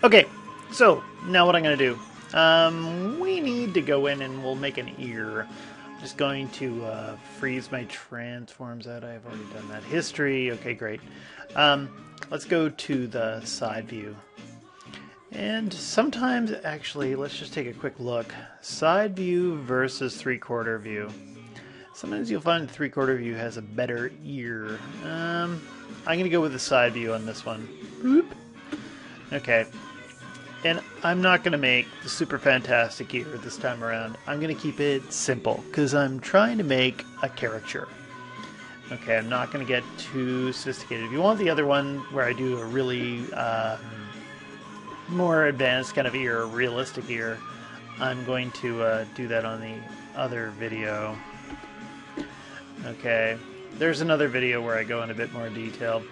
Okay, so now what I'm going to do, we need to go in and we'll make an ear. I'm just going to freeze my transforms out. I've already done that. History, okay, great. Let's go to the side view. And sometimes, actually, let's just take a quick look. Side view versus three-quarter view. Sometimes you'll find the three-quarter view has a better ear. I'm going to go with the side view on this one. Boop. Okay. And I'm not going to make the super fantastic ear this time around. I'm going to keep it simple because I'm trying to make a caricature. Okay, I'm not going to get too sophisticated. If you want the other one where I do a really more advanced kind of ear, realistic ear, I'm going to do that on the other video. Okay, there's another video where I go in a bit more detail.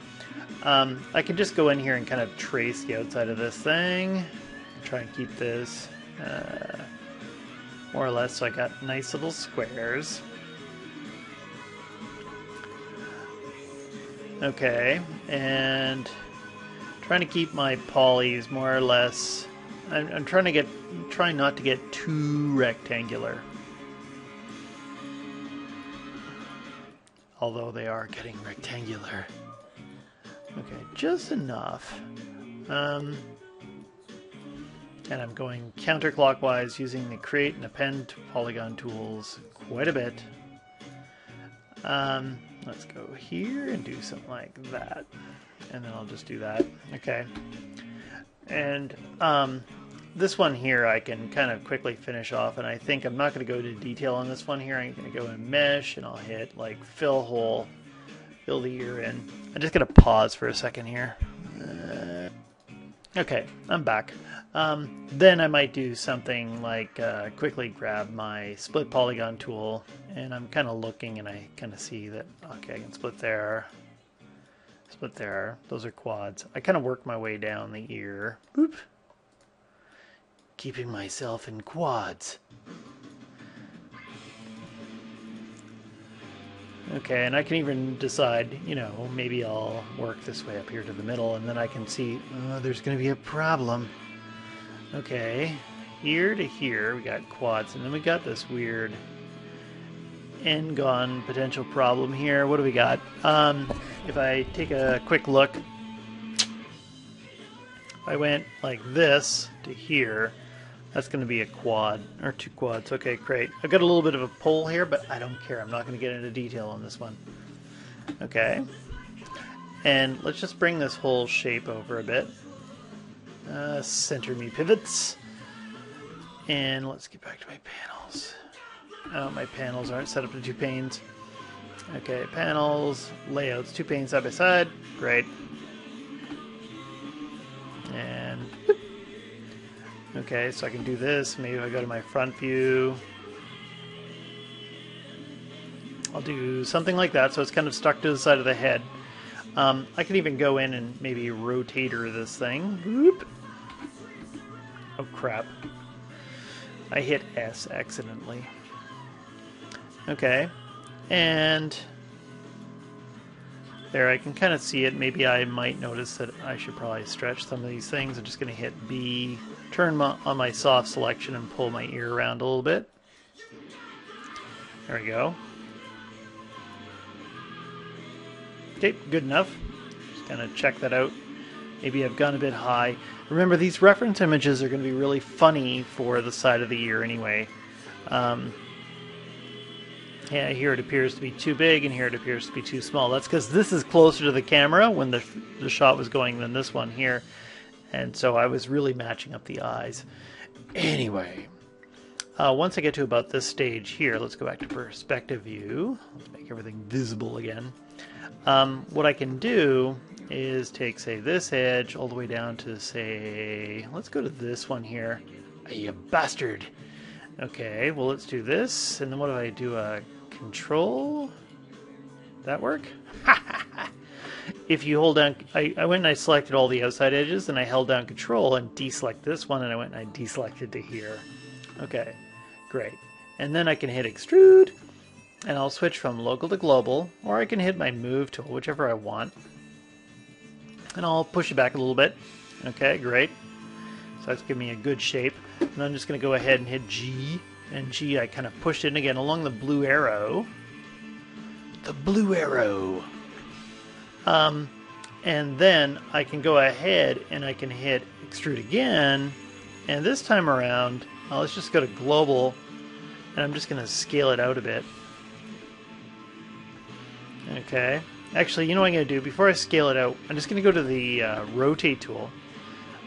I can just go in here and kind of trace the outside of this thing. Try and keep this more or less so I got nice little squares. Okay, and trying to keep my polys more or less. I'm trying not to get too rectangular. Although they are getting rectangular. Okay, just enough. And I'm going counterclockwise using the create and append polygon tools quite a bit. Let's go here and do something like that. And then I'll just do that. Okay. And this one here I can kind of quickly finish off, and I think I'm not going to go into detail on this one here. I'm going to go in mesh and I'll hit like fill hole, fill the ear in. I'm just going to pause for a second here. Okay, I'm back. Then I might do something like quickly grab my split polygon tool, and I'm kind of looking and I kind of see that, okay, I can split there, split there. Those are quads. I kind of work my way down the ear. Boop. Keeping myself in quads. Okay, and I can even decide, you know, maybe I'll work this way up here to the middle, and then I can see, oh, there's going to be a problem. Okay, here to here, we got quads, and then we got this weird end-gone potential problem here. What do we got? If I take a quick look, if I went like this to here, that's going to be a quad, or two quads. Okay, great. I've got a little bit of a pull here, but I don't care. I'm not going to get into detail on this one. Okay. And let's just bring this whole shape over a bit. Center me pivots. And let's get back to my panels. Oh, my panels aren't set up to two panes. Okay, panels, layouts, two panes side by side. Great. And whoop. Okay, so I can do this. Maybe if I go to my front view, I'll do something like that, so it's kind of stuck to the side of the head. I can even go in and maybe rotator this thing. Whoop. Oh crap. I hit S accidentally. Okay, and there I can kind of see it. Maybe I might notice that I should probably stretch some of these things. I'm just going to hit B, turn on my soft selection and pull my ear around a little bit. There we go. Okay, good enough. Just kind of check that out. Maybe I've gone a bit high. Remember, these reference images are going to be really funny for the side of the ear anyway. Yeah, here it appears to be too big, and here it appears to be too small. That's because this is closer to the camera when the shot was going than this one here. And so I was really matching up the eyes. Anyway, once I get to about this stage here, let's go back to perspective view. Let's make everything visible again. What I can do is take, say, this edge all the way down to, say, let's go to this one here. You bastard! Okay, well, let's do this, and then what do I do? Control? That work? If you hold down, I went and I selected all the outside edges, and I held down Control and deselect this one, and I went and I deselected to here. Okay, great. And then I can hit Extrude, and I'll switch from local to global, or I can hit my Move tool, whichever I want. And I'll push it back a little bit. Okay, great. So that's giving me a good shape. And I'm just going to go ahead and hit G. And G, I kind of pushed in again along the blue arrow. The blue arrow. And then I can go ahead and I can hit extrude again. And this time around, let's just go to global. And I'm just going to scale it out a bit. Okay. Actually, you know what I'm going to do? Before I scale it out, I'm just going to go to the rotate tool.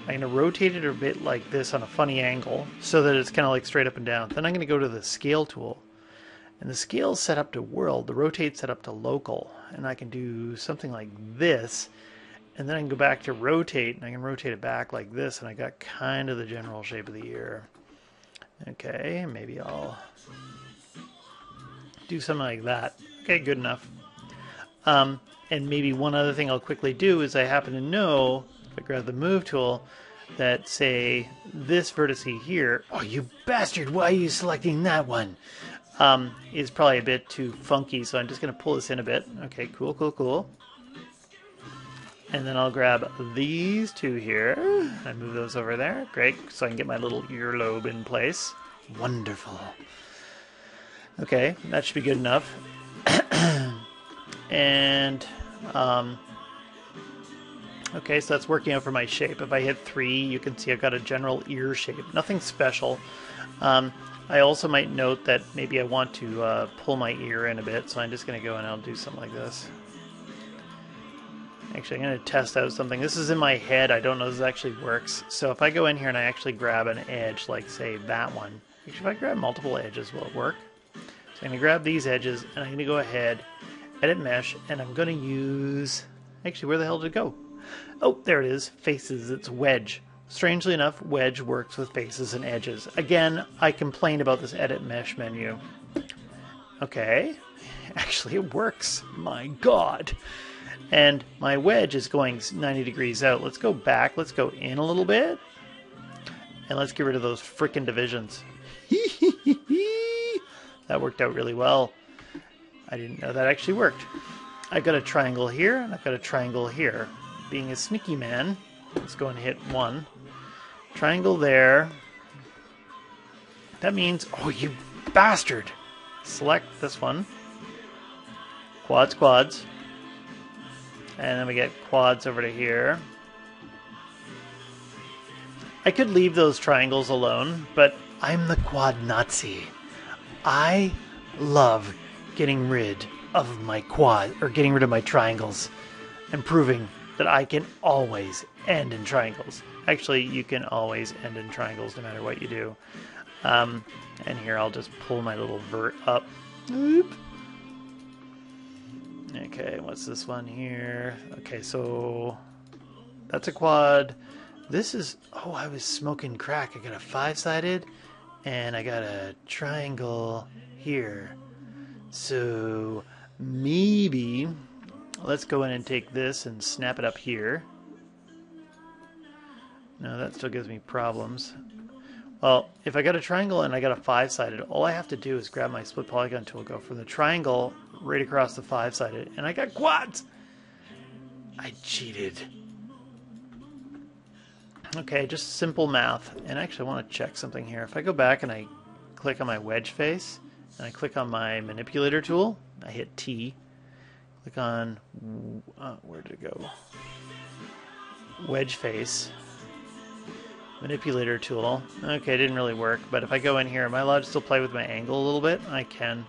I'm going to rotate it a bit like this on a funny angle so that it's kind of like straight up and down. Then I'm going to go to the scale tool. And the scale is set up to world. The rotate's set up to local. And I can do something like this. And then I can go back to rotate, and I can rotate it back like this, and I got kind of the general shape of the ear. Okay, maybe I'll do something like that. Okay, good enough. And maybe one other thing I'll quickly do is I happen to know, if I grab the move tool, that say this vertex here, oh you bastard, why are you selecting that one? Is probably a bit too funky, so I'm just going to pull this in a bit. Okay, cool, cool, cool. And then I'll grab these two here and move those over there. Great, so I can get my little earlobe in place. Wonderful. Okay, that should be good enough. And, okay, so that's working out for my shape. If I hit 3, you can see I've got a general ear shape. Nothing special. I also might note that maybe I want to pull my ear in a bit, so I'm just going to go and I'll do something like this. Actually, I'm going to test out something. This is in my head. I don't know if this actually works. So if I go in here and I actually grab an edge, like, say, that one. Actually, if I grab multiple edges, will it work? So I'm going to grab these edges, and I'm going to go ahead, edit mesh, and I'm going to use... Actually, where the hell did it go? Oh, there it is. Faces. It's wedge. Strangely enough, wedge works with faces and edges. Again, I complained about this edit mesh menu. Okay. Actually, it works. My God. And my wedge is going 90 degrees out. Let's go back. Let's go in a little bit. And let's get rid of those frickin' divisions. That worked out really well. I didn't know that actually worked. I've got a triangle here, and I've got a triangle here. Being a sneaky man, let's go and hit 1. Triangle there. That means... Oh, you bastard! Select this one. Quads, quads. And then we get quads over to here. I could leave those triangles alone, but I'm the quad Nazi. I love getting rid of my quad, or getting rid of my triangles, and proving that I can always end in triangles. Actually, you can always end in triangles no matter what you do. And here I'll just pull my little vert up. Oop. Okay, what's this one here? Okay, so that's a quad. This is... Oh, I was smoking crack. I got a 5-sided, and I got a triangle here. So maybe... Let's go in and take this and snap it up here. No, that still gives me problems. Well, if I got a triangle and I got a 5-sided, all I have to do is grab my split polygon tool, go from the triangle right across the 5-sided, and I got quads! I cheated. Okay, just simple math. And actually I want to check something here. If I go back and I click on my wedge face, and I click on my manipulator tool, I hit T, click on, where did it go? Wedge face. Manipulator tool. Okay, it didn't really work, but if I go in here, am I allowed to still play with my angle a little bit? I can.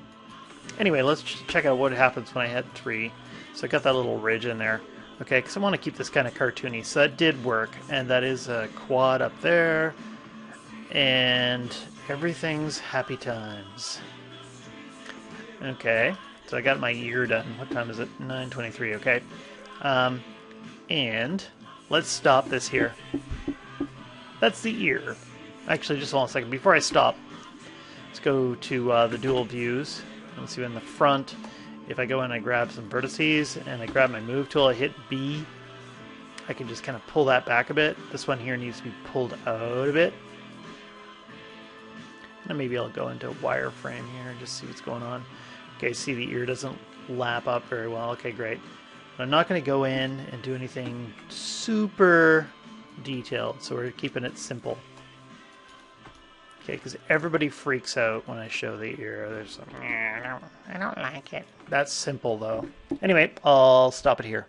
Anyway, let's check out what happens when I hit 3. So I got that little ridge in there. Okay, because I want to keep this kind of cartoony. So that did work, and that is a quad up there. And everything's happy times. Okay, so I got my ear done. What time is it? 9:23, okay. And let's stop this here. That's the ear. Actually, just hold on a second. Before I stop, let's go to the dual views. Let's see in the front. If I go in, I grab some vertices, and I grab my move tool, I hit B. I can just kind of pull that back a bit. This one here needs to be pulled out a bit. And maybe I'll go into wireframe here and just see what's going on. Okay, see the ear doesn't lap up very well. Okay, great. But I'm not going to go in and do anything super detailed, so we're keeping it simple. Okay, because everybody freaks out when I show the ear. There's some, I don't like it. That's simple, though. Anyway, I'll stop it here.